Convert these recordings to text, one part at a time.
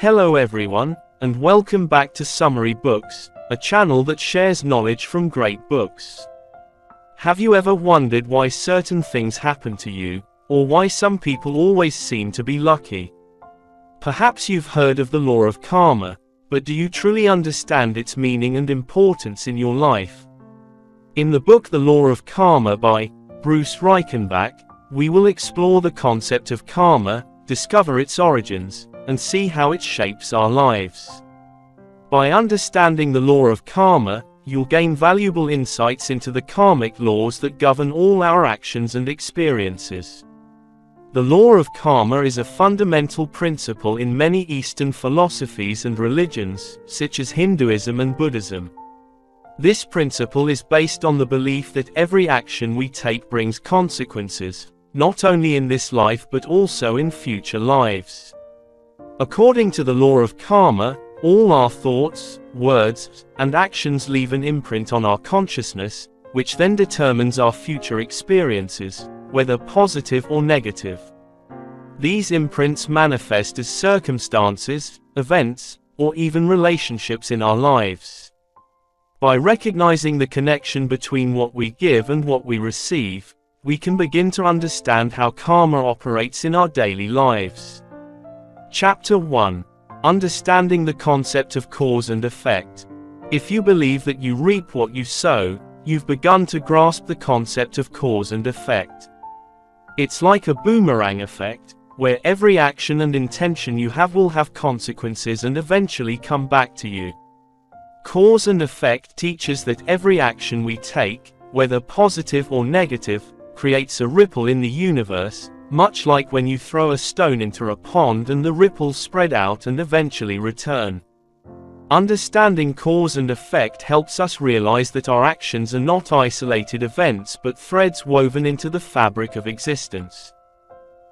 Hello everyone, and welcome back to Summary Books, a channel that shares knowledge from great books. Have you ever wondered why certain things happen to you, or why some people always seem to be lucky? Perhaps you've heard of the law of karma, but do you truly understand its meaning and importance in your life? In the book The Law of Karma by Bruce Reichenbach, we will explore the concept of karma, discover its origins, and see how it shapes our lives. By understanding the law of karma, you'll gain valuable insights into the karmic laws that govern all our actions and experiences. The law of karma is a fundamental principle in many Eastern philosophies and religions, such as Hinduism and Buddhism. This principle is based on the belief that every action we take brings consequences, not only in this life but also in future lives. According to the law of karma, all our thoughts, words, and actions leave an imprint on our consciousness, which then determines our future experiences, whether positive or negative. These imprints manifest as circumstances, events, or even relationships in our lives. By recognizing the connection between what we give and what we receive, we can begin to understand how karma operates in our daily lives. Chapter 1. Understanding the concept of cause and effect. If you believe that you reap what you sow, you've begun to grasp the concept of cause and effect. It's like a boomerang effect, where every action and intention you have will have consequences and eventually come back to you. Cause and effect teaches that every action we take, whether positive or negative, creates a ripple in the universe, much like when you throw a stone into a pond and the ripples spread out and eventually return. Understanding cause and effect helps us realize that our actions are not isolated events but threads woven into the fabric of existence.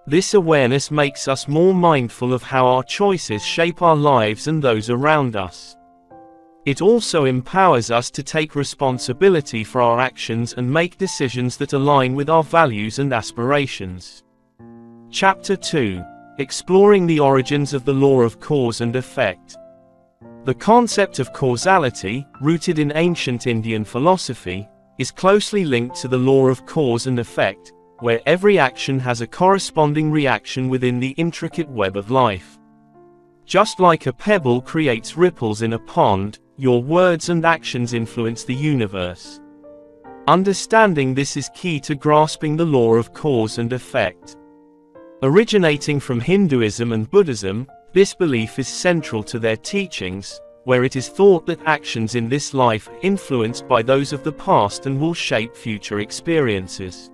This awareness makes us more mindful of how our choices shape our lives and those around us. It also empowers us to take responsibility for our actions and make decisions that align with our values and aspirations. Chapter 2. Exploring the origins of the law of cause and effect. The concept of causality, rooted in ancient Indian philosophy, is closely linked to the law of cause and effect, where every action has a corresponding reaction within the intricate web of life. Just like a pebble creates ripples in a pond, your words and actions influence the universe. Understanding this is key to grasping the law of cause and effect. Originating from Hinduism and Buddhism, this belief is central to their teachings, where it is thought that actions in this life are influenced by those of the past and will shape future experiences.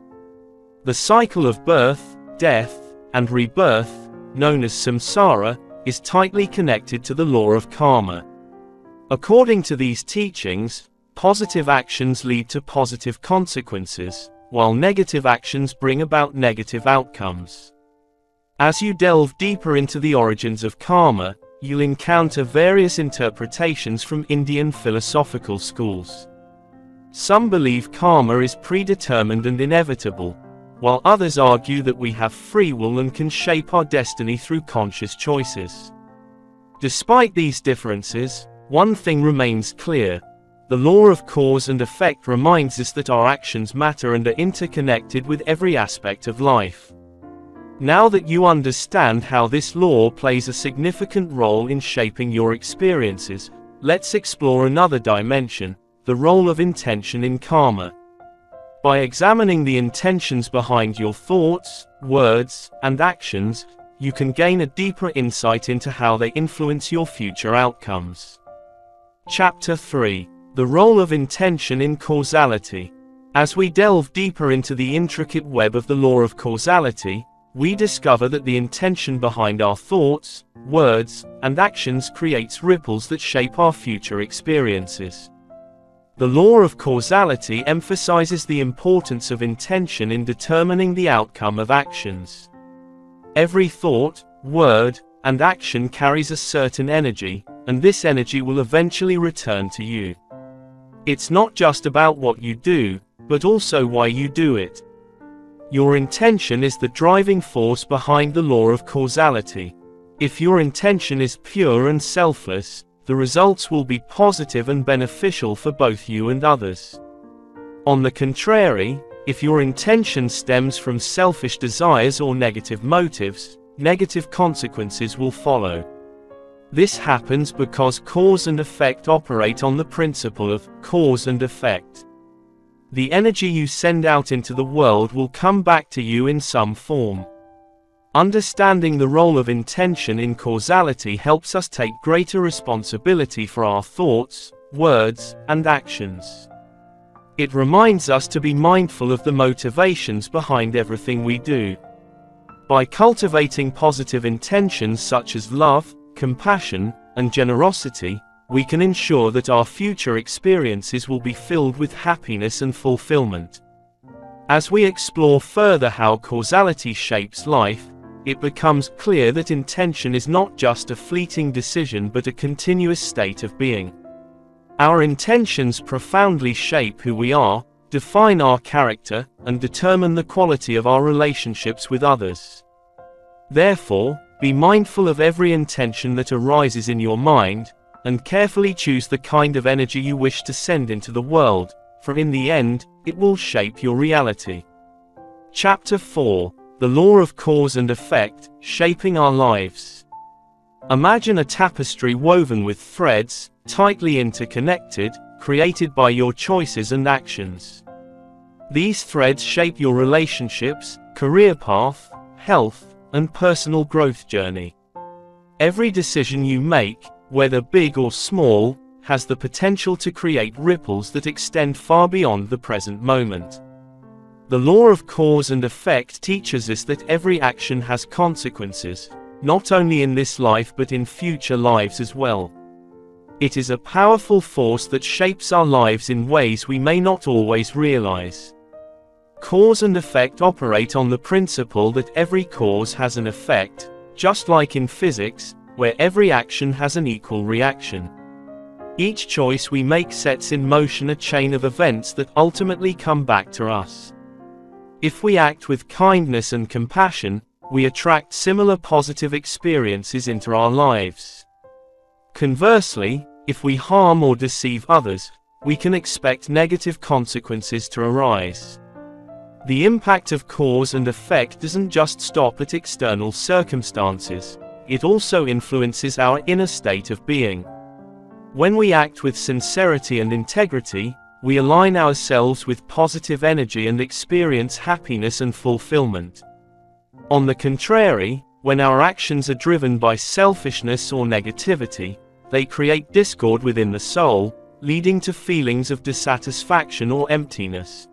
The cycle of birth, death, and rebirth, known as samsara, is tightly connected to the law of karma. According to these teachings, positive actions lead to positive consequences, while negative actions bring about negative outcomes. As you delve deeper into the origins of karma, you'll encounter various interpretations from Indian philosophical schools. Some believe karma is predetermined and inevitable, while others argue that we have free will and can shape our destiny through conscious choices. Despite these differences, one thing remains clear. The law of cause and effect reminds us that our actions matter and are interconnected with every aspect of life. Now that you understand how this law plays a significant role in shaping your experiences, let's explore another dimension, the role of intention in karma. By examining the intentions behind your thoughts, words, and actions, you can gain a deeper insight into how they influence your future outcomes. Chapter 3. The role of intention in causality. As we delve deeper into the intricate web of the law of causality, we discover that the intention behind our thoughts, words, and actions creates ripples that shape our future experiences. The law of causality emphasizes the importance of intention in determining the outcome of actions. Every thought, word, and action carries a certain energy, and this energy will eventually return to you. It's not just about what you do, but also why you do it. Your intention is the driving force behind the law of causality. If your intention is pure and selfless, the results will be positive and beneficial for both you and others. On the contrary, if your intention stems from selfish desires or negative motives, negative consequences will follow. This happens because cause and effect operate on the principle of cause and effect. The energy you send out into the world will come back to you in some form. Understanding the role of intention in causality helps us take greater responsibility for our thoughts, words, and actions. It reminds us to be mindful of the motivations behind everything we do. By cultivating positive intentions such as love, compassion, and generosity, we can ensure that our future experiences will be filled with happiness and fulfillment. As we explore further how causality shapes life, it becomes clear that intention is not just a fleeting decision but a continuous state of being. Our intentions profoundly shape who we are, define our character, and determine the quality of our relationships with others. Therefore, be mindful of every intention that arises in your mind, and carefully choose the kind of energy you wish to send into the world, for in the end, it will shape your reality. Chapter 4: The Law of Cause and Effect, Shaping Our Lives. Imagine a tapestry woven with threads, tightly interconnected, created by your choices and actions. These threads shape your relationships, career path, health, and personal growth journey. Every decision you make, whether big or small, has the potential to create ripples that extend far beyond the present moment. The law of cause and effect teaches us that every action has consequences, not only in this life but in future lives as well. It is a powerful force that shapes our lives in ways we may not always realize. Cause and effect operate on the principle that every cause has an effect, just like in physics, where every action has an equal reaction. Each choice we make sets in motion a chain of events that ultimately come back to us. If we act with kindness and compassion, we attract similar positive experiences into our lives. Conversely, if we harm or deceive others, we can expect negative consequences to arise. The impact of cause and effect doesn't just stop at external circumstances, it also influences our inner state of being. When we act with sincerity and integrity, we align ourselves with positive energy and experience happiness and fulfillment. On the contrary, when our actions are driven by selfishness or negativity, they create discord within the soul, leading to feelings of dissatisfaction or emptiness.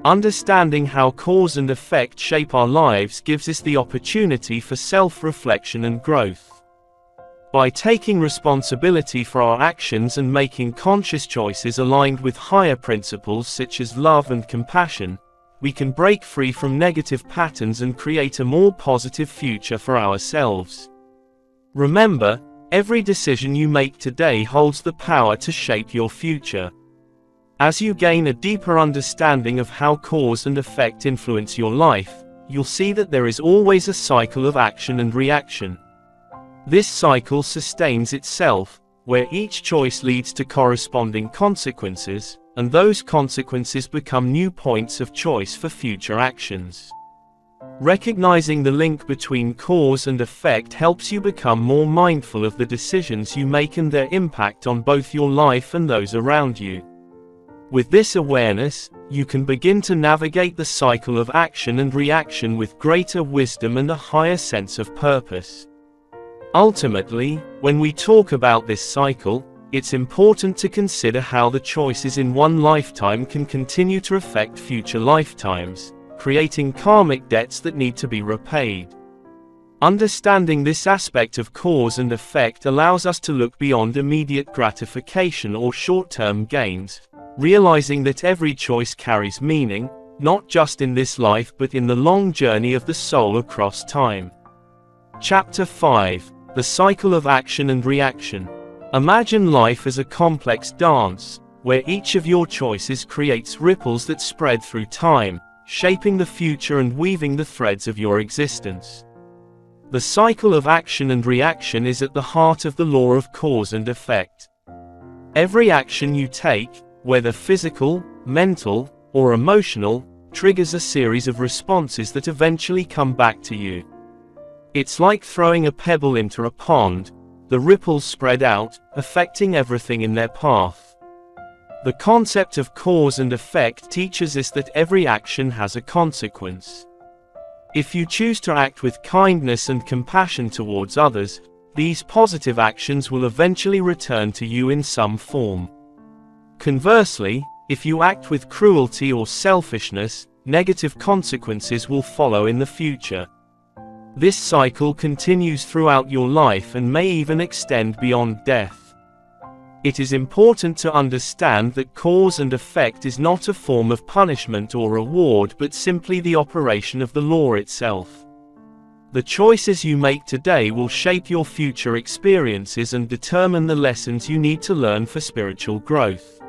Understanding how cause and effect shape our lives gives us the opportunity for self-reflection and growth. By taking responsibility for our actions and making conscious choices aligned with higher principles such as love and compassion, we can break free from negative patterns and create a more positive future for ourselves. Remember, every decision you make today holds the power to shape your future. As you gain a deeper understanding of how cause and effect influence your life, you'll see that there is always a cycle of action and reaction. This cycle sustains itself, where each choice leads to corresponding consequences, and those consequences become new points of choice for future actions. Recognizing the link between cause and effect helps you become more mindful of the decisions you make and their impact on both your life and those around you. With this awareness, you can begin to navigate the cycle of action and reaction with greater wisdom and a higher sense of purpose. Ultimately, when we talk about this cycle, it's important to consider how the choices in one lifetime can continue to affect future lifetimes, creating karmic debts that need to be repaid. Understanding this aspect of cause and effect allows us to look beyond immediate gratification or short-term gains, realizing that every choice carries meaning, not just in this life but in the long journey of the soul across time. Chapter 5: The Cycle of Action and Reaction. Imagine life as a complex dance, where each of your choices creates ripples that spread through time, shaping the future and weaving the threads of your existence. The cycle of action and reaction is at the heart of the law of cause and effect. Every action you take, whether physical, mental, or emotional, triggers a series of responses that eventually come back to you. It's like throwing a pebble into a pond. The ripples spread out, affecting everything in their path. The concept of cause and effect teaches us that every action has a consequence. If you choose to act with kindness and compassion towards others, these positive actions will eventually return to you in some form. Conversely, if you act with cruelty or selfishness, negative consequences will follow in the future. This cycle continues throughout your life and may even extend beyond death. It is important to understand that cause and effect is not a form of punishment or reward but simply the operation of the law itself. The choices you make today will shape your future experiences and determine the lessons you need to learn for spiritual growth.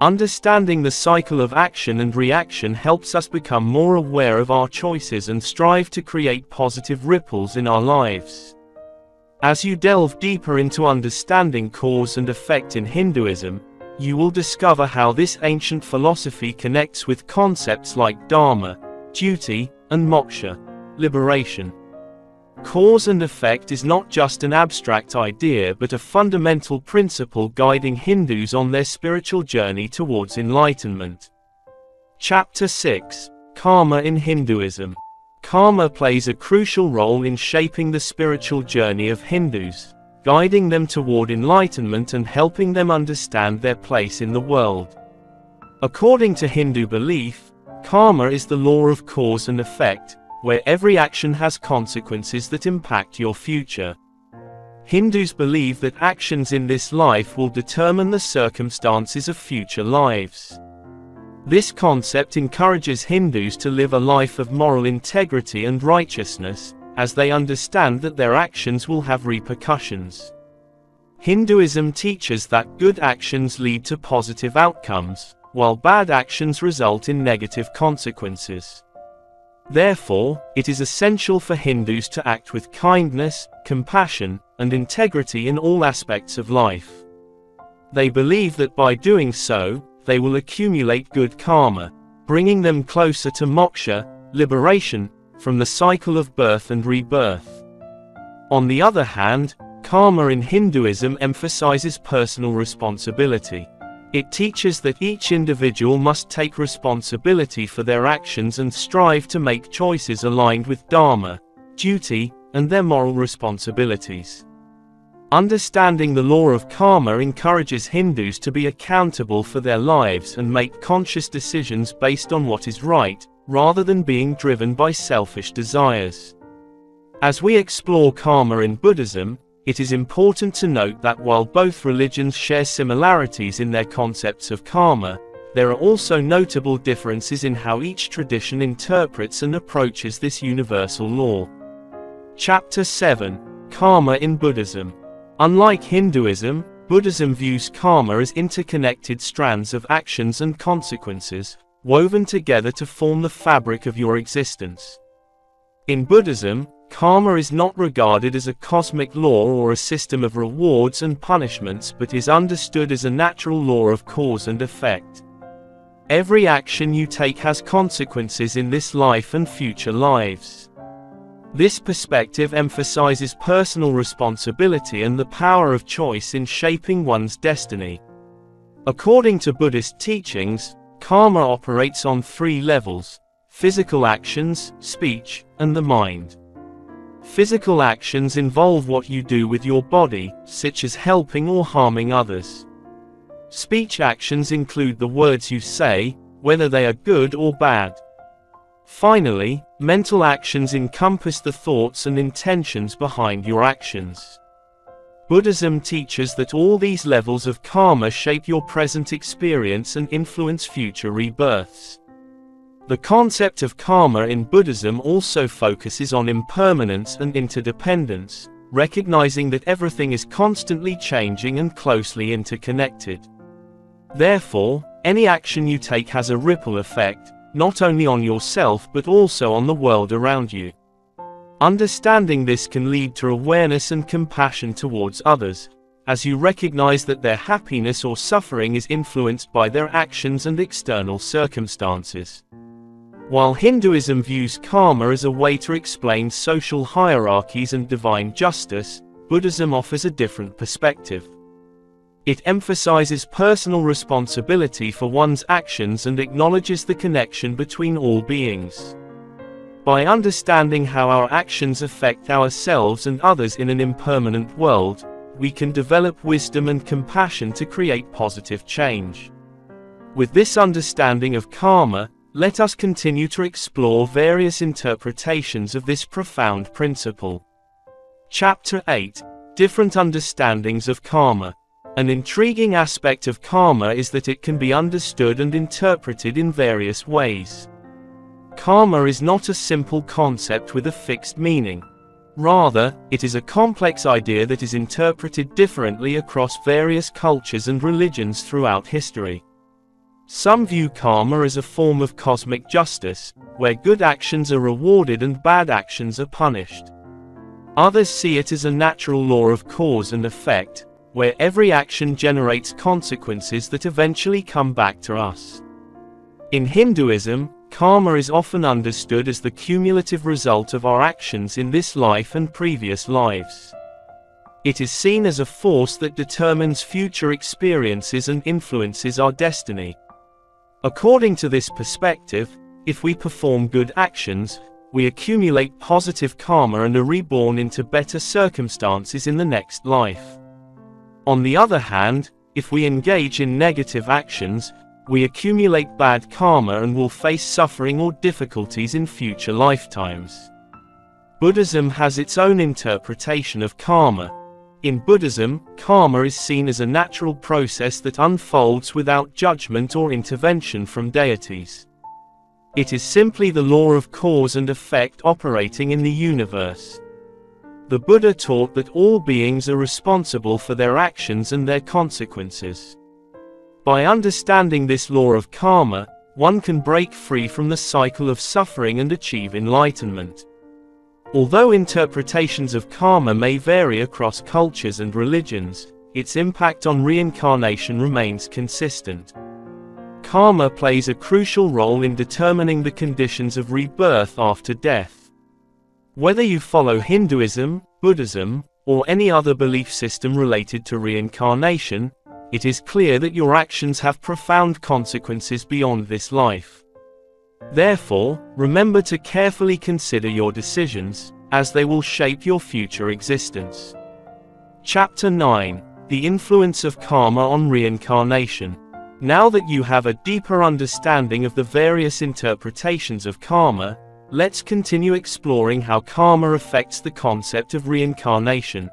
Understanding the cycle of action and reaction helps us become more aware of our choices and strive to create positive ripples in our lives. As you delve deeper into understanding cause and effect in Hinduism, you will discover how this ancient philosophy connects with concepts like dharma, duty, and moksha, liberation. Cause and effect is not just an abstract idea but a fundamental principle guiding Hindus on their spiritual journey towards enlightenment. Chapter 6: Karma in Hinduism. Karma plays a crucial role in shaping the spiritual journey of Hindus, guiding them toward enlightenment and helping them understand their place in the world. According to Hindu belief, karma is the law of cause and effect, where every action has consequences that impact your future. Hindus believe that actions in this life will determine the circumstances of future lives. This concept encourages Hindus to live a life of moral integrity and righteousness, as they understand that their actions will have repercussions. Hinduism teaches that good actions lead to positive outcomes, while bad actions result in negative consequences. Therefore, it is essential for Hindus to act with kindness, compassion, and integrity in all aspects of life. They believe that by doing so, they will accumulate good karma, bringing them closer to moksha, liberation, from the cycle of birth and rebirth. On the other hand, karma in Hinduism emphasizes personal responsibility. It teaches that each individual must take responsibility for their actions and strive to make choices aligned with dharma, duty, and their moral responsibilities. Understanding the law of karma encourages Hindus to be accountable for their lives and make conscious decisions based on what is right, rather than being driven by selfish desires. As we explore karma in Buddhism, it is important to note that while both religions share similarities in their concepts of karma, there are also notable differences in how each tradition interprets and approaches this universal law. Chapter 7: Karma in Buddhism. Unlike Hinduism, Buddhism views karma as interconnected strands of actions and consequences, woven together to form the fabric of your existence. In Buddhism, karma is not regarded as a cosmic law or a system of rewards and punishments but is understood as a natural law of cause and effect. Every action you take has consequences in this life and future lives. This perspective emphasizes personal responsibility and the power of choice in shaping one's destiny. According to Buddhist teachings, karma operates on 3 levels: physical actions, speech, and the mind. Physical actions involve what you do with your body, such as helping or harming others. Speech actions include the words you say, whether they are good or bad. Finally, mental actions encompass the thoughts and intentions behind your actions. Buddhism teaches that all these levels of karma shape your present experience and influence future rebirths. The concept of karma in Buddhism also focuses on impermanence and interdependence, recognizing that everything is constantly changing and closely interconnected. Therefore, any action you take has a ripple effect, not only on yourself but also on the world around you. Understanding this can lead to awareness and compassion towards others, as you recognize that their happiness or suffering is influenced by their actions and external circumstances. While Hinduism views karma as a way to explain social hierarchies and divine justice, Buddhism offers a different perspective. It emphasizes personal responsibility for one's actions and acknowledges the connection between all beings. By understanding how our actions affect ourselves and others in an impermanent world, we can develop wisdom and compassion to create positive change. With this understanding of karma, let us continue to explore various interpretations of this profound principle. Chapter 8: Different Understandings of Karma. An intriguing aspect of karma is that it can be understood and interpreted in various ways. Karma is not a simple concept with a fixed meaning. Rather, it is a complex idea that is interpreted differently across various cultures and religions throughout history. Some view karma as a form of cosmic justice, where good actions are rewarded and bad actions are punished. Others see it as a natural law of cause and effect, where every action generates consequences that eventually come back to us. In Hinduism, karma is often understood as the cumulative result of our actions in this life and previous lives. It is seen as a force that determines future experiences and influences our destiny. According to this perspective, if we perform good actions, we accumulate positive karma and are reborn into better circumstances in the next life. On the other hand, if we engage in negative actions, we accumulate bad karma and will face suffering or difficulties in future lifetimes. Buddhism has its own interpretation of karma. In Buddhism, karma is seen as a natural process that unfolds without judgment or intervention from deities. It is simply the law of cause and effect operating in the universe. The Buddha taught that all beings are responsible for their actions and their consequences. By understanding this law of karma, one can break free from the cycle of suffering and achieve enlightenment. Although interpretations of karma may vary across cultures and religions, its impact on reincarnation remains consistent. Karma plays a crucial role in determining the conditions of rebirth after death. Whether you follow Hinduism, Buddhism, or any other belief system related to reincarnation, it is clear that your actions have profound consequences beyond this life. Therefore, remember to carefully consider your decisions, as they will shape your future existence. Chapter 9: The Influence of Karma on Reincarnation. Now that you have a deeper understanding of the various interpretations of karma, let's continue exploring how karma affects the concept of reincarnation.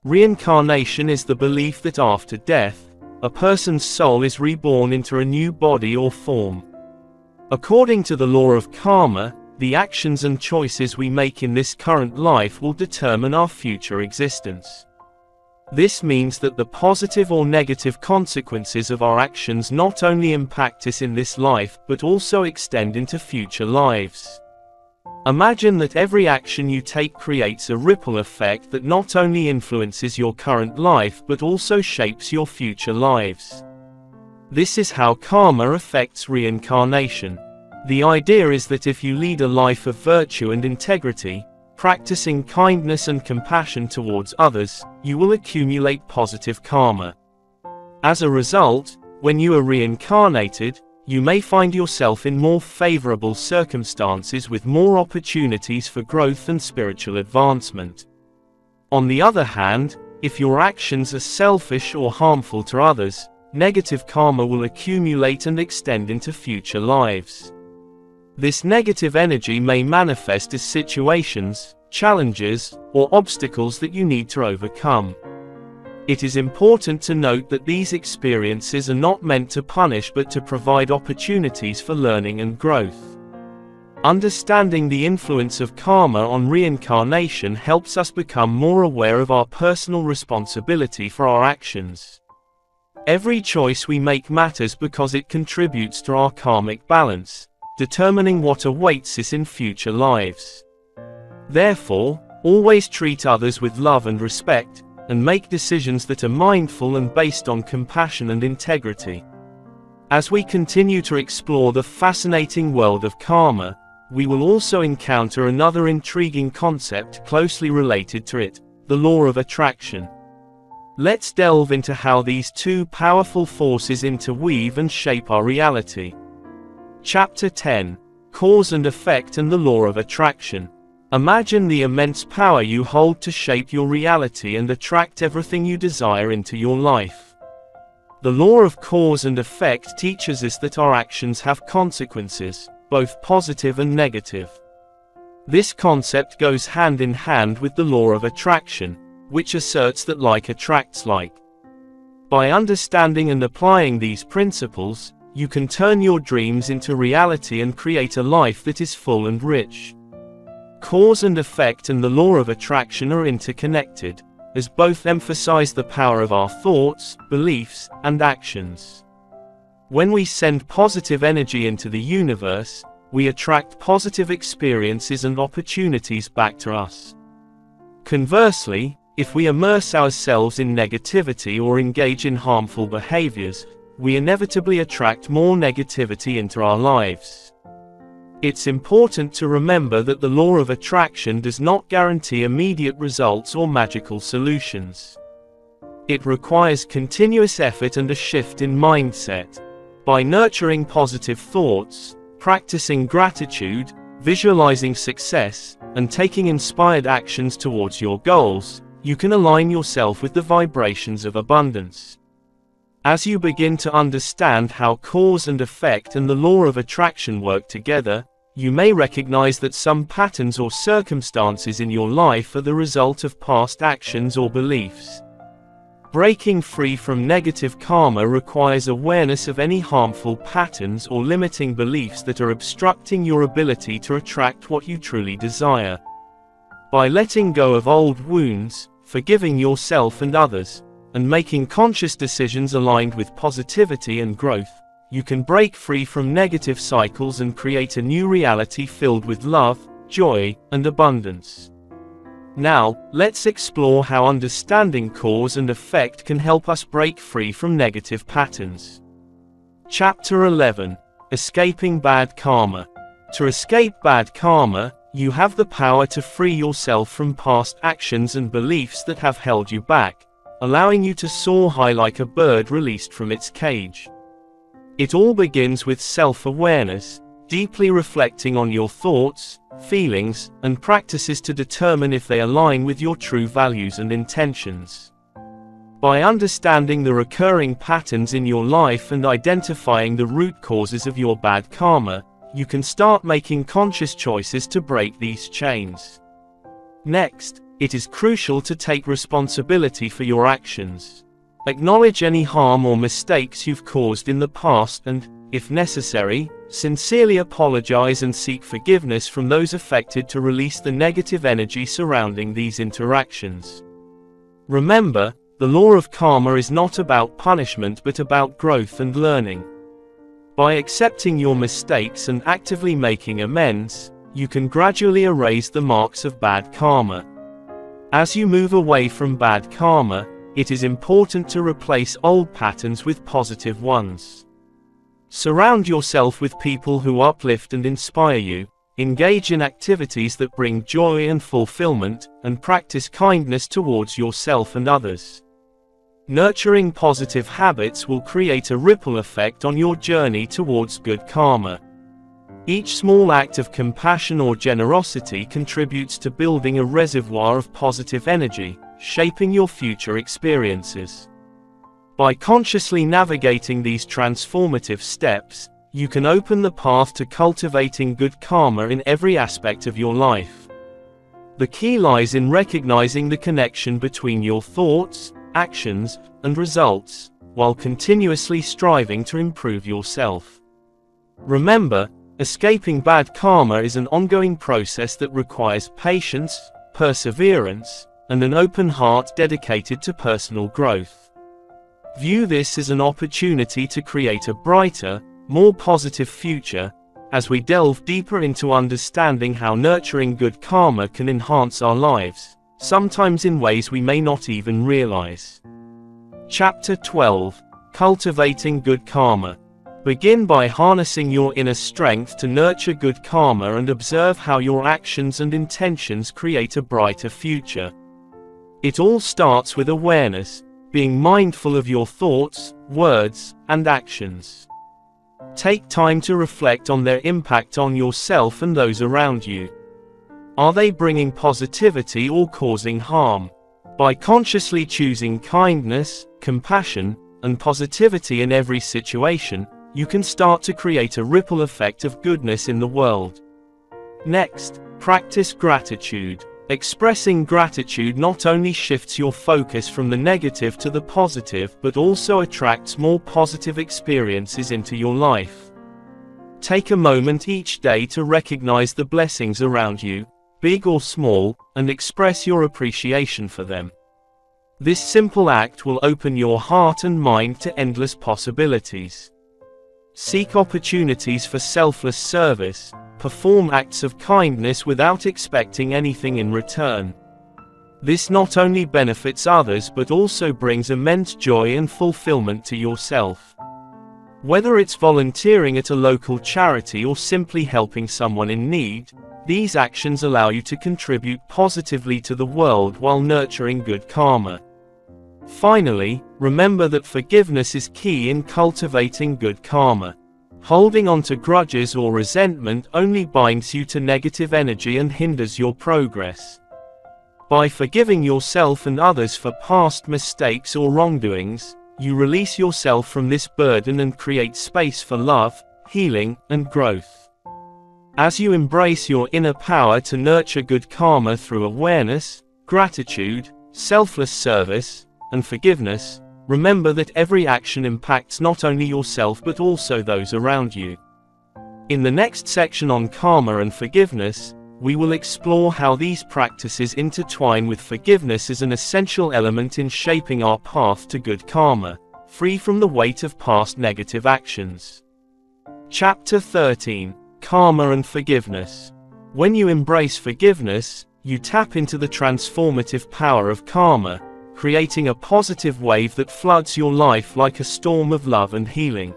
Reincarnation is the belief that after death, a person's soul is reborn into a new body or form. According to the law of karma, the actions and choices we make in this current life will determine our future existence. This means that the positive or negative consequences of our actions not only impact us in this life but also extend into future lives. Imagine that every action you take creates a ripple effect that not only influences your current life but also shapes your future lives. This is how karma affects reincarnation. The idea is that if you lead a life of virtue and integrity, practicing kindness and compassion towards others, you will accumulate positive karma. As a result, when you are reincarnated, you may find yourself in more favorable circumstances with more opportunities for growth and spiritual advancement. On the other hand, if your actions are selfish or harmful to others, negative karma will accumulate and extend into future lives. This negative energy may manifest as situations, challenges, or obstacles that you need to overcome. It is important to note that these experiences are not meant to punish but to provide opportunities for learning and growth. Understanding the influence of karma on reincarnation helps us become more aware of our personal responsibility for our actions. Every choice we make matters because it contributes to our karmic balance, determining what awaits us in future lives. Therefore, always treat others with love and respect, and make decisions that are mindful and based on compassion and integrity. As we continue to explore the fascinating world of karma, we will also encounter another intriguing concept closely related to it, the law of attraction. Let's delve into how these two powerful forces interweave and shape our reality. Chapter 10: Cause and Effect and the Law of Attraction. Imagine the immense power you hold to shape your reality and attract everything you desire into your life. The law of cause and effect teaches us that our actions have consequences, both positive and negative. This concept goes hand in hand with the law of attraction, which asserts that like attracts like. By understanding and applying these principles, you can turn your dreams into reality and create a life that is full and rich. Cause and effect and the law of attraction are interconnected, as both emphasize the power of our thoughts, beliefs, and actions. When we send positive energy into the universe, we attract positive experiences and opportunities back to us. Conversely, if we immerse ourselves in negativity or engage in harmful behaviors, we inevitably attract more negativity into our lives. It's important to remember that the law of attraction does not guarantee immediate results or magical solutions. It requires continuous effort and a shift in mindset. By nurturing positive thoughts, practicing gratitude, visualizing success, and taking inspired actions towards your goals, you can align yourself with the vibrations of abundance. As you begin to understand how cause and effect and the law of attraction work together, you may recognize that some patterns or circumstances in your life are the result of past actions or beliefs. Breaking free from negative karma requires awareness of any harmful patterns or limiting beliefs that are obstructing your ability to attract what you truly desire. By letting go of old wounds, forgiving yourself and others, and making conscious decisions aligned with positivity and growth, you can break free from negative cycles and create a new reality filled with love, joy, and abundance. Now, let's explore how understanding cause and effect can help us break free from negative patterns. Chapter 11: Escaping Bad Karma. To escape bad karma, you have the power to free yourself from past actions and beliefs that have held you back, allowing you to soar high like a bird released from its cage. It all begins with self-awareness, deeply reflecting on your thoughts, feelings, and practices to determine if they align with your true values and intentions. By understanding the recurring patterns in your life and identifying the root causes of your bad karma, you can start making conscious choices to break these chains. Next, it is crucial to take responsibility for your actions. Acknowledge any harm or mistakes you've caused in the past and, if necessary, sincerely apologize and seek forgiveness from those affected to release the negative energy surrounding these interactions. Remember, the law of karma is not about punishment but about growth and learning. By accepting your mistakes and actively making amends, you can gradually erase the marks of bad karma. As you move away from bad karma, it is important to replace old patterns with positive ones. Surround yourself with people who uplift and inspire you, engage in activities that bring joy and fulfillment, and practice kindness towards yourself and others. Nurturing positive habits will create a ripple effect on your journey towards good karma. Each small act of compassion or generosity contributes to building a reservoir of positive energy, shaping your future experiences. By consciously navigating these transformative steps, you can open the path to cultivating good karma in every aspect of your life. The key lies in recognizing the connection between your thoughts, actions, and results, while continuously striving to improve yourself. Remember, escaping bad karma is an ongoing process that requires patience, perseverance, and an open heart dedicated to personal growth. View this as an opportunity to create a brighter, more positive future, as we delve deeper into understanding how nurturing good karma can enhance our lives, sometimes in ways we may not even realize. Chapter 12. Cultivating Good Karma. Begin by harnessing your inner strength to nurture good karma and observe how your actions and intentions create a brighter future. It all starts with awareness, being mindful of your thoughts, words, and actions. Take time to reflect on their impact on yourself and those around you. Are they bringing positivity or causing harm? By consciously choosing kindness, compassion, and positivity in every situation, you can start to create a ripple effect of goodness in the world. Next, practice gratitude. Expressing gratitude not only shifts your focus from the negative to the positive but also attracts more positive experiences into your life. Take a moment each day to recognize the blessings around you, big or small, and express your appreciation for them. This simple act will open your heart and mind to endless possibilities. Seek opportunities for selfless service. Perform acts of kindness without expecting anything in return. This not only benefits others but also brings immense joy and fulfillment to yourself. Whether it's volunteering at a local charity or simply helping someone in need, these actions allow you to contribute positively to the world while nurturing good karma. Finally, remember that forgiveness is key in cultivating good karma. Holding on to grudges or resentment only binds you to negative energy and hinders your progress. By forgiving yourself and others for past mistakes or wrongdoings, you release yourself from this burden and create space for love, healing, and growth. As you embrace your inner power to nurture good karma through awareness, gratitude, selfless service, and forgiveness, remember that every action impacts not only yourself but also those around you. In the next section on karma and forgiveness, we will explore how these practices intertwine with forgiveness as an essential element in shaping our path to good karma, free from the weight of past negative actions. Chapter 13. Karma and Forgiveness. When you embrace forgiveness, you tap into the transformative power of karma, creating a positive wave that floods your life like a storm of love and healing.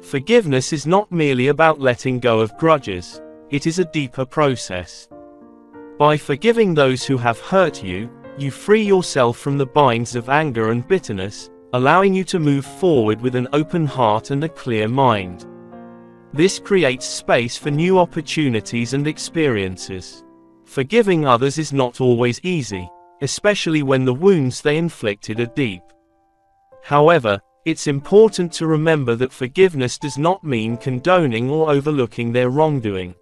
Forgiveness is not merely about letting go of grudges, it is a deeper process. By forgiving those who have hurt you, you free yourself from the binds of anger and bitterness, allowing you to move forward with an open heart and a clear mind. This creates space for new opportunities and experiences. Forgiving others is not always easy, especially when the wounds they inflicted are deep. However, it's important to remember that forgiveness does not mean condoning or overlooking their wrongdoing.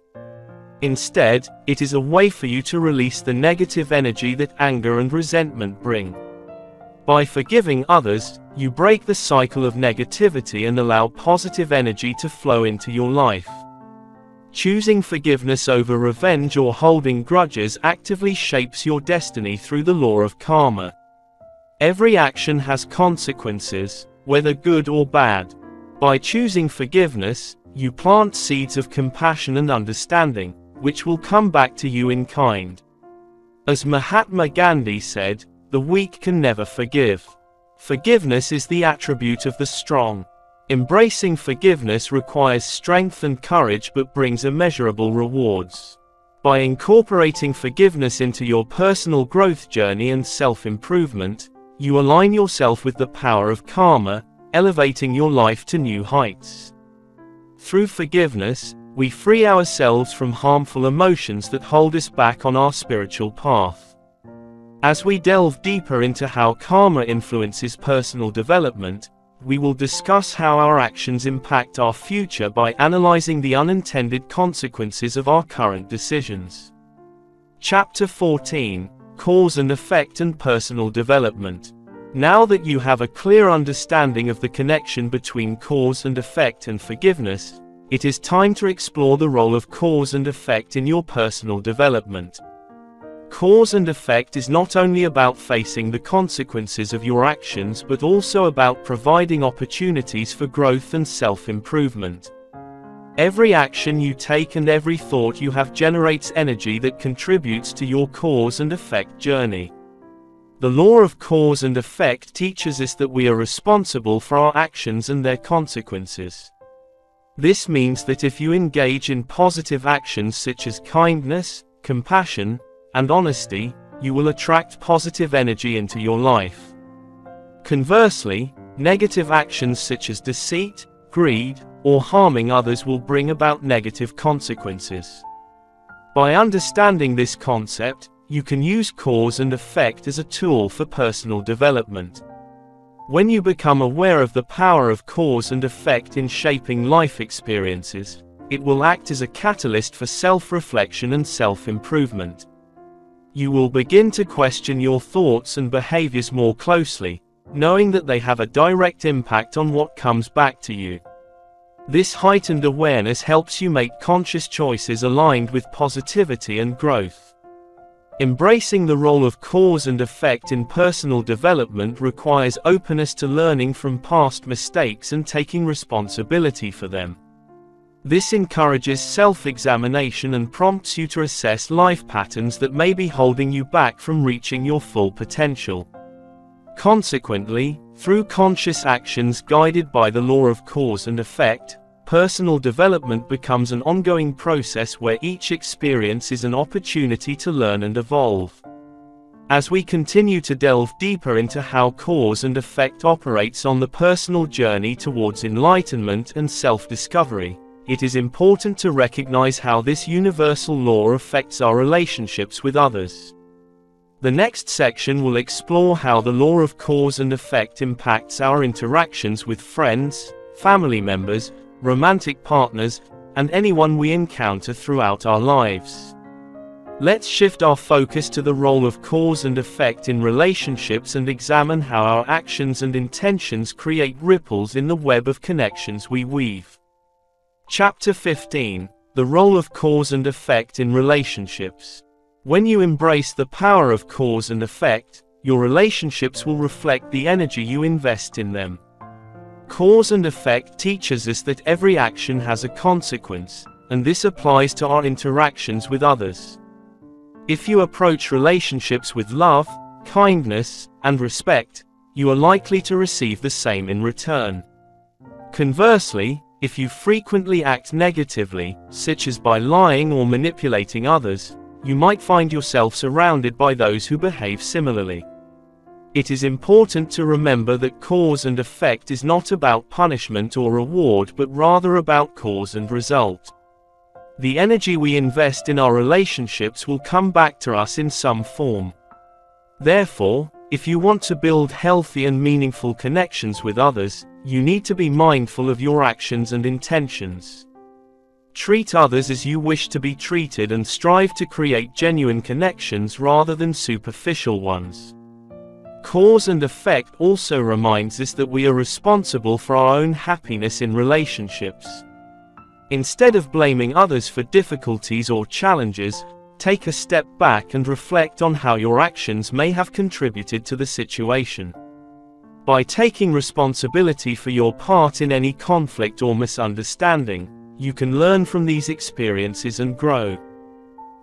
Instead, it is a way for you to release the negative energy that anger and resentment bring. By forgiving others, you break the cycle of negativity and allow positive energy to flow into your life. Choosing forgiveness over revenge or holding grudges actively shapes your destiny through the law of karma. Every action has consequences, whether good or bad. By choosing forgiveness, you plant seeds of compassion and understanding, which will come back to you in kind. As Mahatma Gandhi said, "The weak can never forgive. Forgiveness is the attribute of the strong." Embracing forgiveness requires strength and courage but brings immeasurable rewards. By incorporating forgiveness into your personal growth journey and self-improvement, you align yourself with the power of karma, elevating your life to new heights. Through forgiveness, we free ourselves from harmful emotions that hold us back on our spiritual path. As we delve deeper into how karma influences personal development, we will discuss how our actions impact our future by analyzing the unintended consequences of our current decisions. Chapter 14. Cause and Effect and Personal Development. Now that you have a clear understanding of the connection between cause and effect and forgiveness, it is time to explore the role of cause and effect in your personal development. Cause and effect is not only about facing the consequences of your actions but also about providing opportunities for growth and self-improvement. Every action you take and every thought you have generates energy that contributes to your cause and effect journey. The law of cause and effect teaches us that we are responsible for our actions and their consequences. This means that if you engage in positive actions such as kindness, compassion, and honesty, you will attract positive energy into your life. Conversely, negative actions such as deceit, greed, or harming others will bring about negative consequences. By understanding this concept, you can use cause and effect as a tool for personal development. When you become aware of the power of cause and effect in shaping life experiences, it will act as a catalyst for self-reflection and self-improvement. You will begin to question your thoughts and behaviors more closely, knowing that they have a direct impact on what comes back to you. This heightened awareness helps you make conscious choices aligned with positivity and growth. Embracing the role of cause and effect in personal development requires openness to learning from past mistakes and taking responsibility for them. This encourages self-examination and prompts you to assess life patterns that may be holding you back from reaching your full potential. Consequently, through conscious actions guided by the law of cause and effect, personal development becomes an ongoing process where each experience is an opportunity to learn and evolve. As we continue to delve deeper into how cause and effect operates on the personal journey towards enlightenment and self-discovery, it is important to recognize how this universal law affects our relationships with others. The next section will explore how the law of cause and effect impacts our interactions with friends, family members, romantic partners, and anyone we encounter throughout our lives. Let's shift our focus to the role of cause and effect in relationships and examine how our actions and intentions create ripples in the web of connections we weave. Chapter 15: The Role of Cause and Effect in Relationships. When you embrace the power of cause and effect, your relationships will reflect the energy you invest in them. Cause and effect teaches us that every action has a consequence, and this applies to our interactions with others. If you approach relationships with love, kindness, and respect, you are likely to receive the same in return. Conversely, if you frequently act negatively, such as by lying or manipulating others, you might find yourself surrounded by those who behave similarly. It is important to remember that cause and effect is not about punishment or reward but rather about cause and result. The energy we invest in our relationships will come back to us in some form. Therefore, if you want to build healthy and meaningful connections with others, you need to be mindful of your actions and intentions. Treat others as you wish to be treated and strive to create genuine connections rather than superficial ones. Cause and effect also reminds us that we are responsible for our own happiness in relationships. Instead of blaming others for difficulties or challenges, take a step back and reflect on how your actions may have contributed to the situation. By taking responsibility for your part in any conflict or misunderstanding, you can learn from these experiences and grow.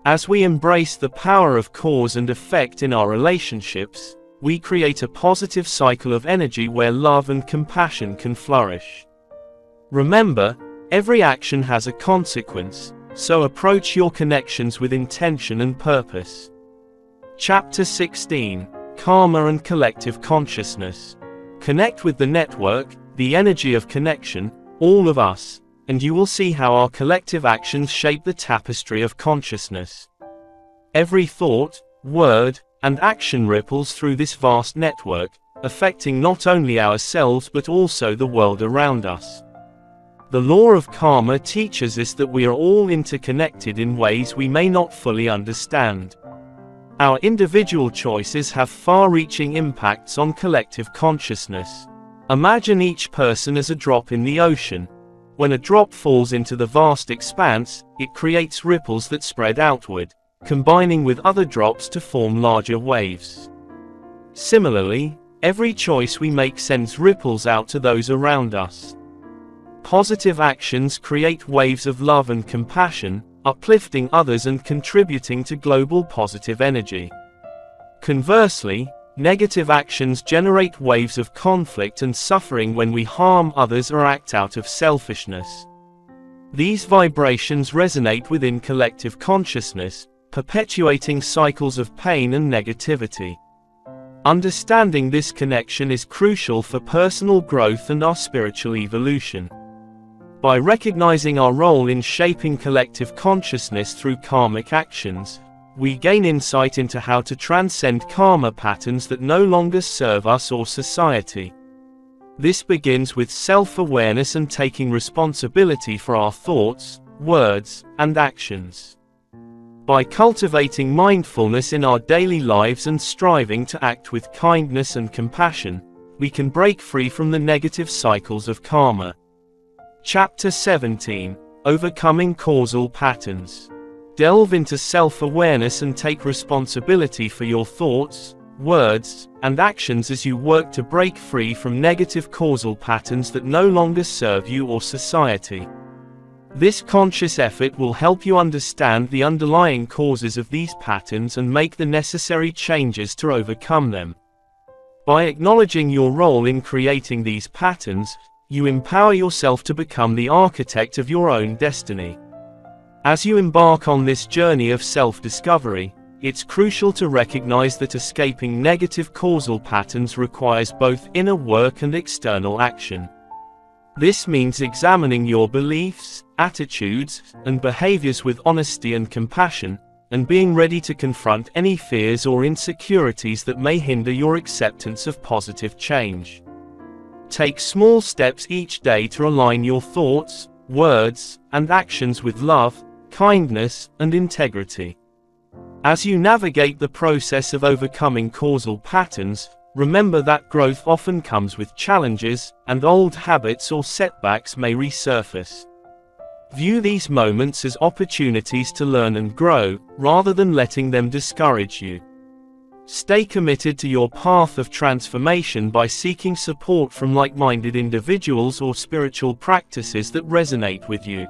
As we embrace the power of cause and effect in our relationships, we create a positive cycle of energy where love and compassion can flourish. Remember, every action has a consequence, so approach your connections with intention and purpose. Chapter 16: Karma and Collective Consciousness. Connect with the network, the energy of connection, all of us, and you will see how our collective actions shape the tapestry of consciousness. Every thought, word, and action ripples through this vast network, affecting not only ourselves but also the world around us. The law of karma teaches us that we are all interconnected in ways we may not fully understand. Our individual choices have far-reaching impacts on collective consciousness. Imagine each person as a drop in the ocean. When a drop falls into the vast expanse, it creates ripples that spread outward, combining with other drops to form larger waves. Similarly, every choice we make sends ripples out to those around us. Positive actions create waves of love and compassion, uplifting others and contributing to global positive energy. Conversely, negative actions generate waves of conflict and suffering when we harm others or act out of selfishness. These vibrations resonate within collective consciousness, perpetuating cycles of pain and negativity. Understanding this connection is crucial for personal growth and our spiritual evolution. By recognizing our role in shaping collective consciousness through karmic actions, we gain insight into how to transcend karma patterns that no longer serve us or society. This begins with self-awareness and taking responsibility for our thoughts, words, and actions. By cultivating mindfulness in our daily lives and striving to act with kindness and compassion, we can break free from the negative cycles of karma. Chapter 17: Overcoming Causal Patterns. Delve into self-awareness and take responsibility for your thoughts, words, and actions as you work to break free from negative causal patterns that no longer serve you or society. This conscious effort will help you understand the underlying causes of these patterns and make the necessary changes to overcome them. By acknowledging your role in creating these patterns, you empower yourself to become the architect of your own destiny. As you embark on this journey of self-discovery, it's crucial to recognize that escaping negative causal patterns requires both inner work and external action. This means examining your beliefs, attitudes, and behaviors with honesty and compassion, and being ready to confront any fears or insecurities that may hinder your acceptance of positive change. Take small steps each day to align your thoughts, words, and actions with love, kindness, and integrity. As you navigate the process of overcoming causal patterns, remember that growth often comes with challenges, and old habits or setbacks may resurface. View these moments as opportunities to learn and grow, rather than letting them discourage you. Stay committed to your path of transformation by seeking support from like-minded individuals or spiritual practices that resonate with you.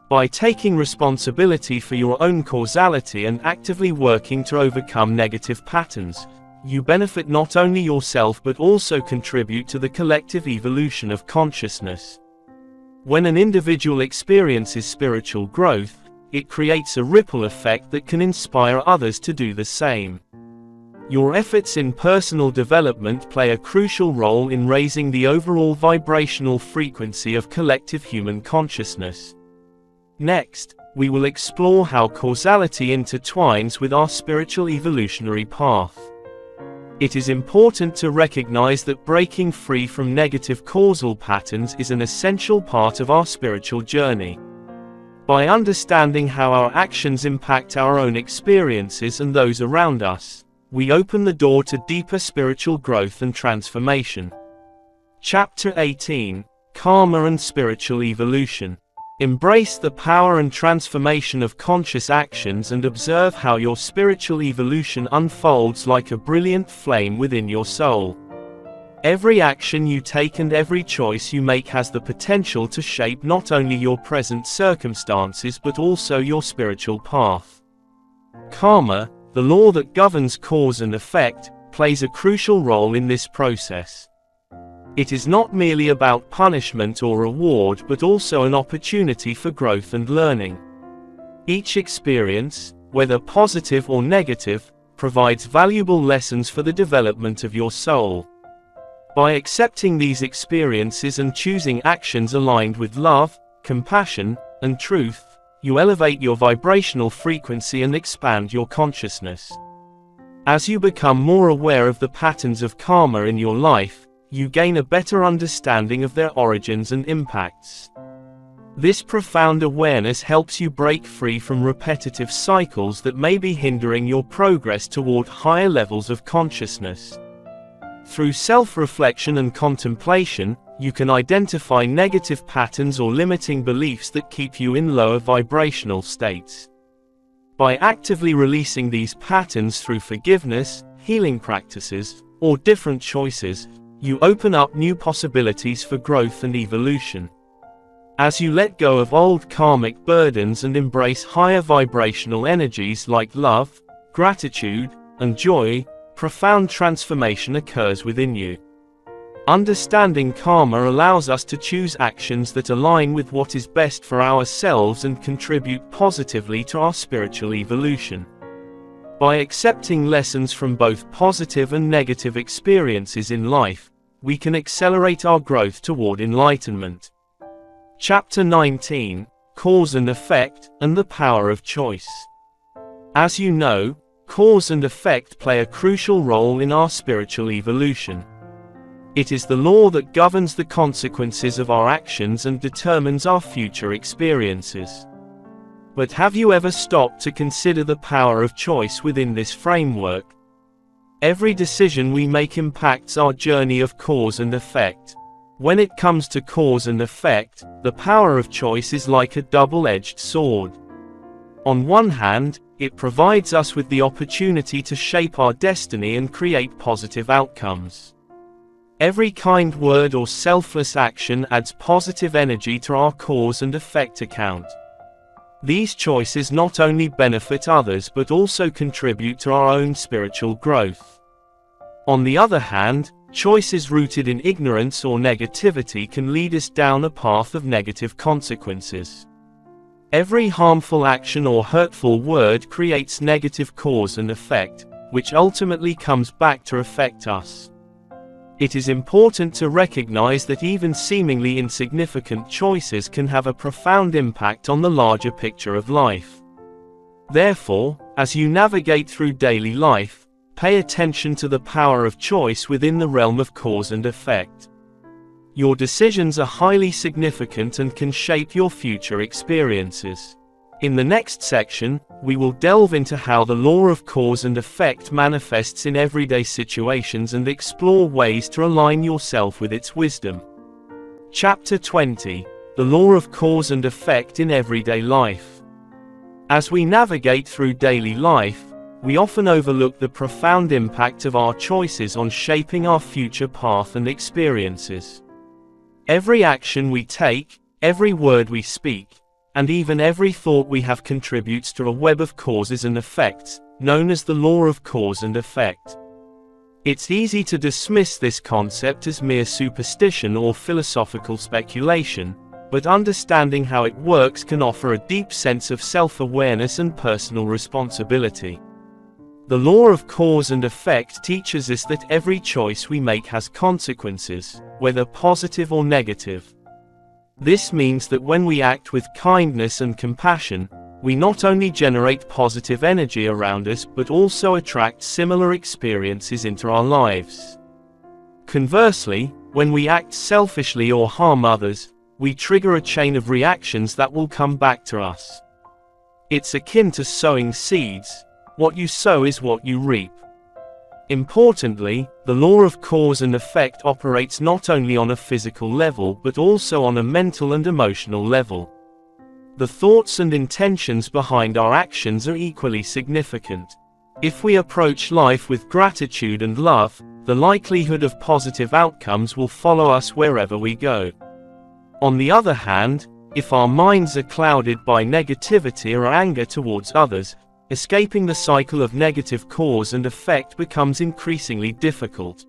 By taking responsibility for your own causality and actively working to overcome negative patterns, you benefit not only yourself but also contribute to the collective evolution of consciousness. When an individual experiences spiritual growth, it creates a ripple effect that can inspire others to do the same. Your efforts in personal development play a crucial role in raising the overall vibrational frequency of collective human consciousness. Next, we will explore how causality intertwines with our spiritual evolutionary path. It is important to recognize that breaking free from negative causal patterns is an essential part of our spiritual journey. By understanding how our actions impact our own experiences and those around us, we open the door to deeper spiritual growth and transformation. Chapter 18: Karma and Spiritual Evolution. Embrace the power and transformation of conscious actions and observe how your spiritual evolution unfolds like a brilliant flame within your soul. Every action you take and every choice you make has the potential to shape not only your present circumstances but also your spiritual path. Karma, the law that governs cause and effect, plays a crucial role in this process. It is not merely about punishment or reward but also an opportunity for growth and learning. Each experience, whether positive or negative, provides valuable lessons for the development of your soul. By accepting these experiences and choosing actions aligned with love, compassion, and truth, you elevate your vibrational frequency and expand your consciousness. As you become more aware of the patterns of karma in your life, you gain a better understanding of their origins and impacts. This profound awareness helps you break free from repetitive cycles that may be hindering your progress toward higher levels of consciousness. Through self-reflection and contemplation, you can identify negative patterns or limiting beliefs that keep you in lower vibrational states. By actively releasing these patterns through forgiveness, healing practices, or different choices, you open up new possibilities for growth and evolution. As you let go of old karmic burdens and embrace higher vibrational energies like love, gratitude, and joy, profound transformation occurs within you. Understanding karma allows us to choose actions that align with what is best for ourselves and contribute positively to our spiritual evolution. By accepting lessons from both positive and negative experiences in life, we can accelerate our growth toward enlightenment. Chapter 19, Cause and Effect, and the Power of Choice. As you know, cause and effect play a crucial role in our spiritual evolution. It is the law that governs the consequences of our actions and determines our future experiences. But have you ever stopped to consider the power of choice within this framework? Every decision we make impacts our journey of cause and effect. When it comes to cause and effect, the power of choice is like a double-edged sword. On one hand, it provides us with the opportunity to shape our destiny and create positive outcomes. Every kind word or selfless action adds positive energy to our cause and effect account. These choices not only benefit others but also contribute to our own spiritual growth. On the other hand, choices rooted in ignorance or negativity can lead us down a path of negative consequences. Every harmful action or hurtful word creates negative cause and effect, which ultimately comes back to affect us. It is important to recognize that even seemingly insignificant choices can have a profound impact on the larger picture of life. Therefore, as you navigate through daily life, pay attention to the power of choice within the realm of cause and effect. Your decisions are highly significant and can shape your future experiences. In the next section, we will delve into how the law of cause and effect manifests in everyday situations and explore ways to align yourself with its wisdom. Chapter 20, The Law of Cause and Effect in Everyday Life. As we navigate through daily life, we often overlook the profound impact of our choices on shaping our future path and experiences. Every action we take, every word we speak, and even every thought we have contributes to a web of causes and effects, known as the law of cause and effect. It's easy to dismiss this concept as mere superstition or philosophical speculation, but understanding how it works can offer a deep sense of self-awareness and personal responsibility. The law of cause and effect teaches us that every choice we make has consequences, whether positive or negative. This means that when we act with kindness and compassion, we not only generate positive energy around us but also attract similar experiences into our lives. Conversely, when we act selfishly or harm others, we trigger a chain of reactions that will come back to us. It's akin to sowing seeds. What you sow is what you reap. Importantly, the law of cause and effect operates not only on a physical level but also on a mental and emotional level. The thoughts and intentions behind our actions are equally significant. If we approach life with gratitude and love, the likelihood of positive outcomes will follow us wherever we go. On the other hand, if our minds are clouded by negativity or anger towards others, escaping the cycle of negative cause and effect becomes increasingly difficult.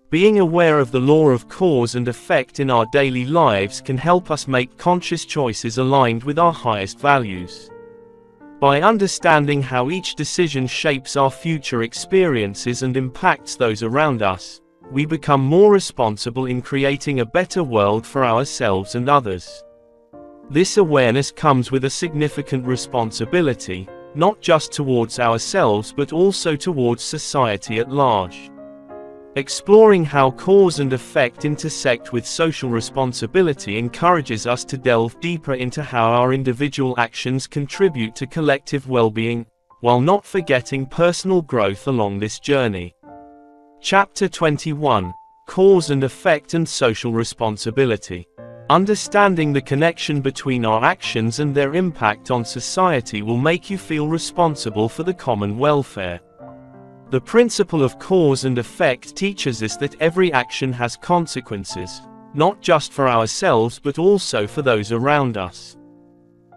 Being aware of the law of cause and effect in our daily lives can help us make conscious choices aligned with our highest values. By understanding how each decision shapes our future experiences and impacts those around us, we become more responsible in creating a better world for ourselves and others. This awareness comes with a significant responsibility, not just towards ourselves but also towards society at large. Exploring how cause and effect intersect with social responsibility encourages us to delve deeper into how our individual actions contribute to collective well-being, while not forgetting personal growth along this journey. Chapter 21, Cause and Effect and Social Responsibility. Understanding the connection between our actions and their impact on society will make you feel responsible for the common welfare. The principle of cause and effect teaches us that every action has consequences, not just for ourselves but also for those around us.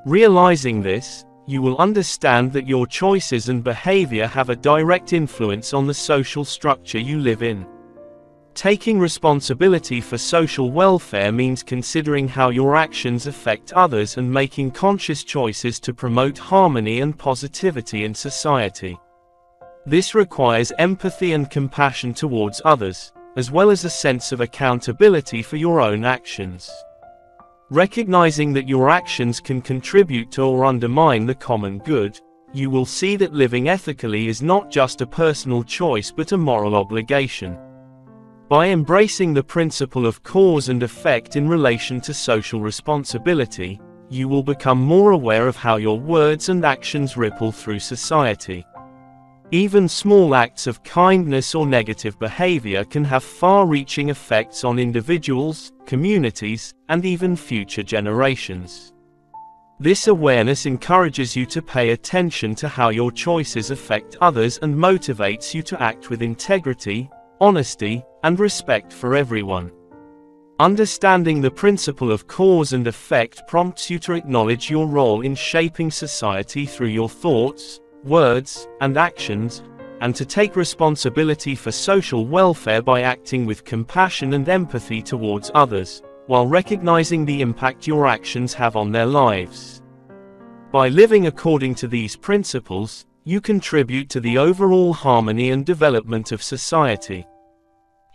Realizing this, you will understand that your choices and behavior have a direct influence on the social structure you live in. Taking responsibility for social welfare means considering how your actions affect others and making conscious choices to promote harmony and positivity in society. This requires empathy and compassion towards others, as well as a sense of accountability for your own actions. Recognizing that your actions can contribute to or undermine the common good, you will see that living ethically is not just a personal choice but a moral obligation. By embracing the principle of cause and effect in relation to social responsibility, you will become more aware of how your words and actions ripple through society. Even small acts of kindness or negative behavior can have far-reaching effects on individuals, communities, and even future generations. This awareness encourages you to pay attention to how your choices affect others and motivates you to act with integrity, honesty, and respect for everyone. Understanding the principle of cause and effect prompts you to acknowledge your role in shaping society through your thoughts, words, and actions, and to take responsibility for social welfare by acting with compassion and empathy towards others, while recognizing the impact your actions have on their lives. By living according to these principles, you contribute to the overall harmony and development of society.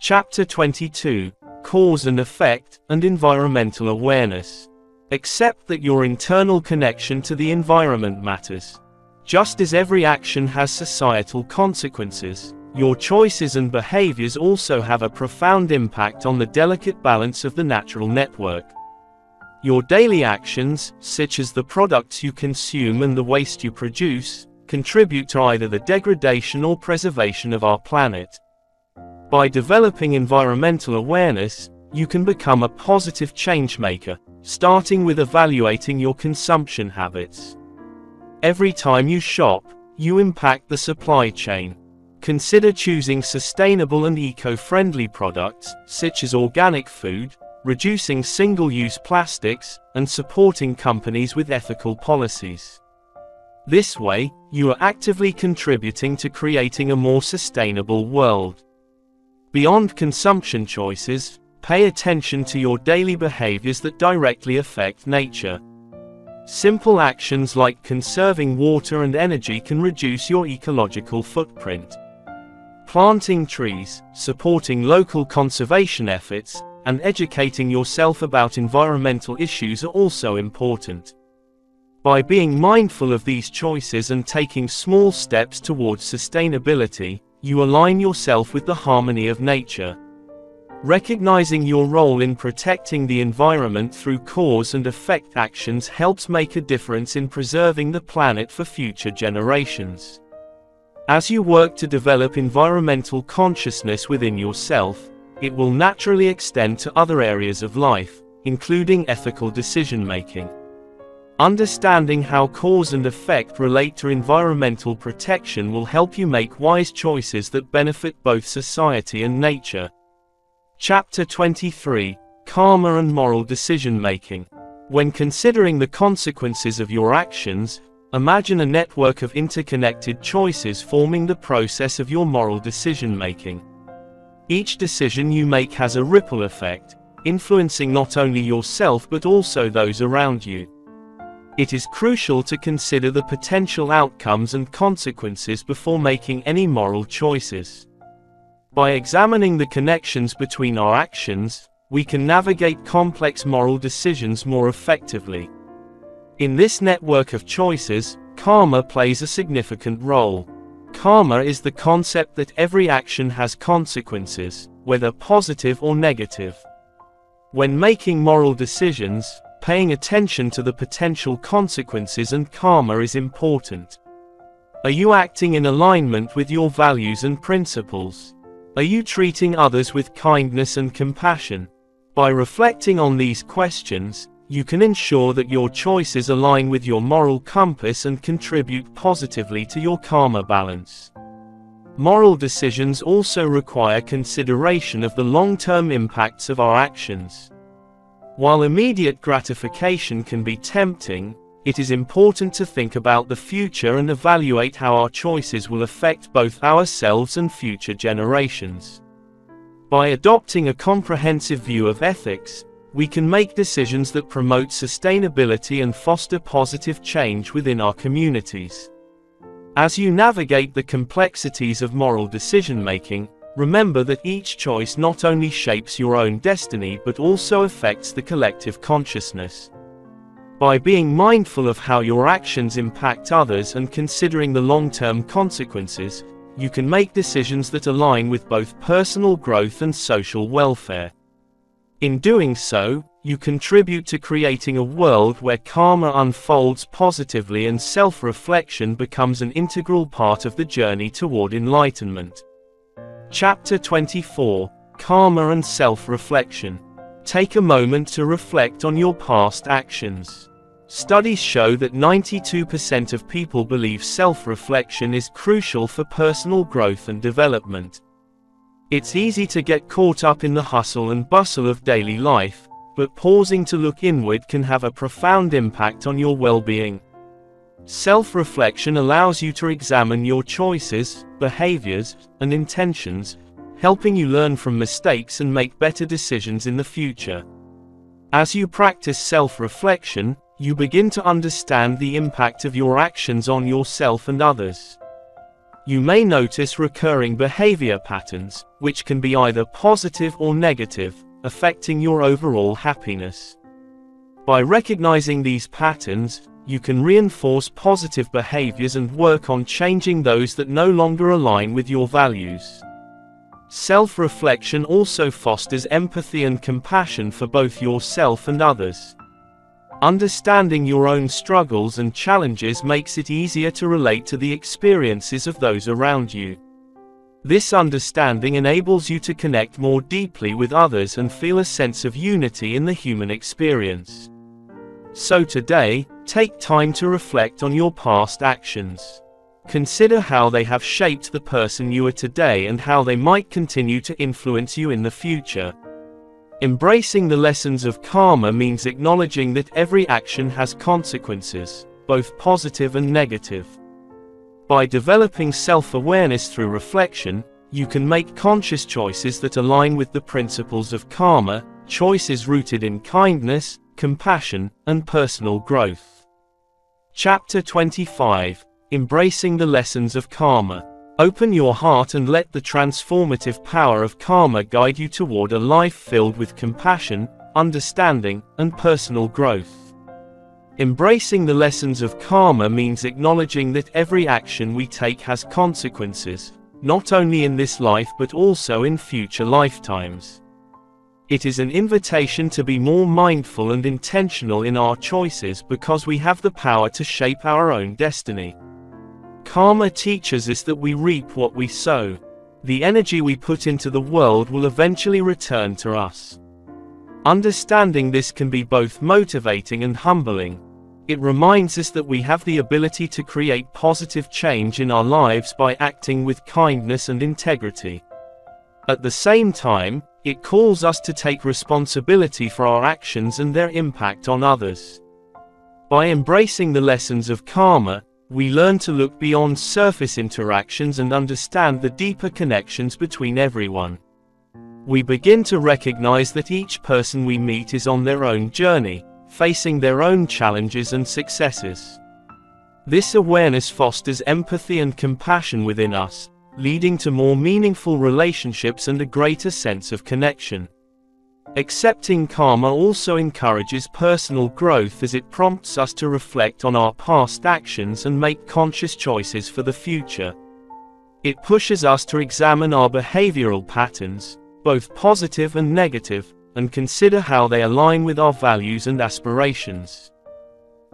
Chapter 22: Cause and Effect, and Environmental Awareness. Accept that your internal connection to the environment matters. Just as every action has societal consequences, your choices and behaviors also have a profound impact on the delicate balance of the natural network. Your daily actions, such as the products you consume and the waste you produce, contribute to either the degradation or preservation of our planet. By developing environmental awareness, you can become a positive changemaker, starting with evaluating your consumption habits. Every time you shop, you impact the supply chain. Consider choosing sustainable and eco-friendly products, such as organic food, reducing single-use plastics, and supporting companies with ethical policies. This way, you are actively contributing to creating a more sustainable world. Beyond consumption choices, pay attention to your daily behaviors that directly affect nature. Simple actions like conserving water and energy can reduce your ecological footprint. Planting trees, supporting local conservation efforts, and educating yourself about environmental issues are also important. By being mindful of these choices and taking small steps towards sustainability, you align yourself with the harmony of nature. Recognizing your role in protecting the environment through cause and effect actions helps make a difference in preserving the planet for future generations. As you work to develop environmental consciousness within yourself, it will naturally extend to other areas of life, including ethical decision-making. Understanding how cause and effect relate to environmental protection will help you make wise choices that benefit both society and nature. Chapter 23: Karma and Moral Decision-Making. When considering the consequences of your actions, imagine a network of interconnected choices forming the process of your moral decision-making. Each decision you make has a ripple effect, influencing not only yourself but also those around you. It is crucial to consider the potential outcomes and consequences before making any moral choices. By examining the connections between our actions, we can navigate complex moral decisions more effectively. In this network of choices, karma plays a significant role. Karma is the concept that every action has consequences, whether positive or negative. When making moral decisions, paying attention to the potential consequences and karma is important. Are you acting in alignment with your values and principles? Are you treating others with kindness and compassion? By reflecting on these questions, you can ensure that your choices align with your moral compass and contribute positively to your karma balance. Moral decisions also require consideration of the long-term impacts of our actions. While immediate gratification can be tempting, it is important to think about the future and evaluate how our choices will affect both ourselves and future generations. By adopting a comprehensive view of ethics, we can make decisions that promote sustainability and foster positive change within our communities. As you navigate the complexities of moral decision-making, remember that each choice not only shapes your own destiny but also affects the collective consciousness. By being mindful of how your actions impact others and considering the long-term consequences, you can make decisions that align with both personal growth and social welfare. In doing so, you contribute to creating a world where karma unfolds positively and self-reflection becomes an integral part of the journey toward enlightenment. Chapter 24: Karma and Self-Reflection. Take a moment to reflect on your past actions. Studies show that 92% of people believe self-reflection is crucial for personal growth and development. It's easy to get caught up in the hustle and bustle of daily life, but pausing to look inward can have a profound impact on your well-being. Self-reflection allows you to examine your choices, behaviors, and intentions, helping you learn from mistakes and make better decisions in the future. As you practice self-reflection, you begin to understand the impact of your actions on yourself and others. You may notice recurring behavior patterns, which can be either positive or negative, affecting your overall happiness. By recognizing these patterns, you can reinforce positive behaviors and work on changing those that no longer align with your values. Self-reflection also fosters empathy and compassion for both yourself and others. Understanding your own struggles and challenges makes it easier to relate to the experiences of those around you. This understanding enables you to connect more deeply with others and feel a sense of unity in the human experience. So today, take time to reflect on your past actions. Consider how they have shaped the person you are today and how they might continue to influence you in the future. Embracing the lessons of karma means acknowledging that every action has consequences, both positive and negative. By developing self-awareness through reflection, you can make conscious choices that align with the principles of karma, choices rooted in kindness, compassion, and personal growth. Chapter 25: Embracing the Lessons of Karma. Open your heart and let the transformative power of karma guide you toward a life filled with compassion, understanding, and personal growth. Embracing the lessons of karma means acknowledging that every action we take has consequences, not only in this life but also in future lifetimes. It is an invitation to be more mindful and intentional in our choices because we have the power to shape our own destiny. Karma teaches us that we reap what we sow. The energy we put into the world will eventually return to us. Understanding this can be both motivating and humbling. It reminds us that we have the ability to create positive change in our lives by acting with kindness and integrity. At the same time, it calls us to take responsibility for our actions and their impact on others. By embracing the lessons of karma, we learn to look beyond surface interactions and understand the deeper connections between everyone. We begin to recognize that each person we meet is on their own journey, facing their own challenges and successes. This awareness fosters empathy and compassion within us, leading to more meaningful relationships and a greater sense of connection. Accepting karma also encourages personal growth as it prompts us to reflect on our past actions and make conscious choices for the future. It pushes us to examine our behavioral patterns, both positive and negative, and consider how they align with our values and aspirations.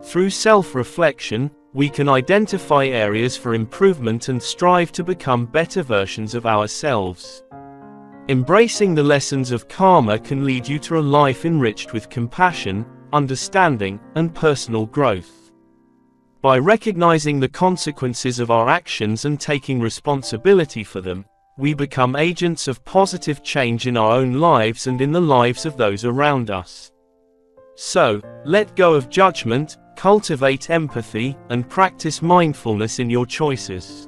Through self-reflection, we can identify areas for improvement and strive to become better versions of ourselves. Embracing the lessons of karma can lead you to a life enriched with compassion, understanding, and personal growth. By recognizing the consequences of our actions and taking responsibility for them, we become agents of positive change in our own lives and in the lives of those around us. So, let go of judgment, cultivate empathy, and practice mindfulness in your choices.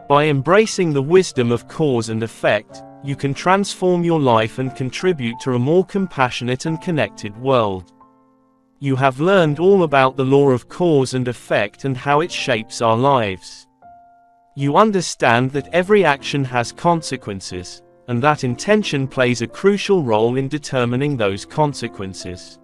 By embracing the wisdom of cause and effect, you can transform your life and contribute to a more compassionate and connected world. You have learned all about the law of cause and effect and how it shapes our lives. You understand that every action has consequences, and that intention plays a crucial role in determining those consequences.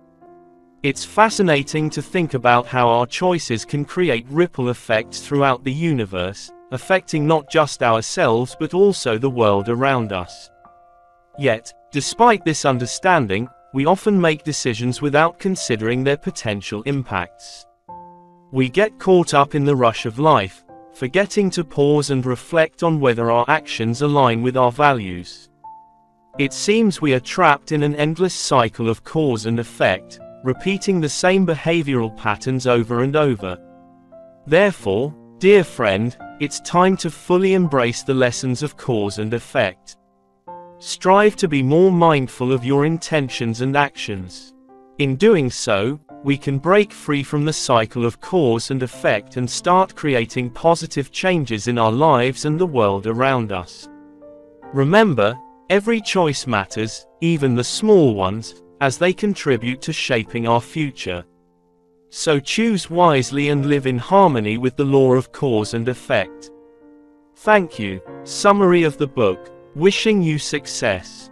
It's fascinating to think about how our choices can create ripple effects throughout the universe, affecting not just ourselves but also the world around us. Yet, despite this understanding, we often make decisions without considering their potential impacts. We get caught up in the rush of life, forgetting to pause and reflect on whether our actions align with our values. It seems we are trapped in an endless cycle of cause and effect, repeating the same behavioral patterns over and over. Therefore, dear friend, it's time to fully embrace the lessons of cause and effect. Strive to be more mindful of your intentions and actions. In doing so, we can break free from the cycle of cause and effect and start creating positive changes in our lives and the world around us. Remember, every choice matters, even the small ones, as they contribute to shaping our future. So choose wisely and live in harmony with the law of cause and effect. Thank you. Summary of the book. Wishing you success.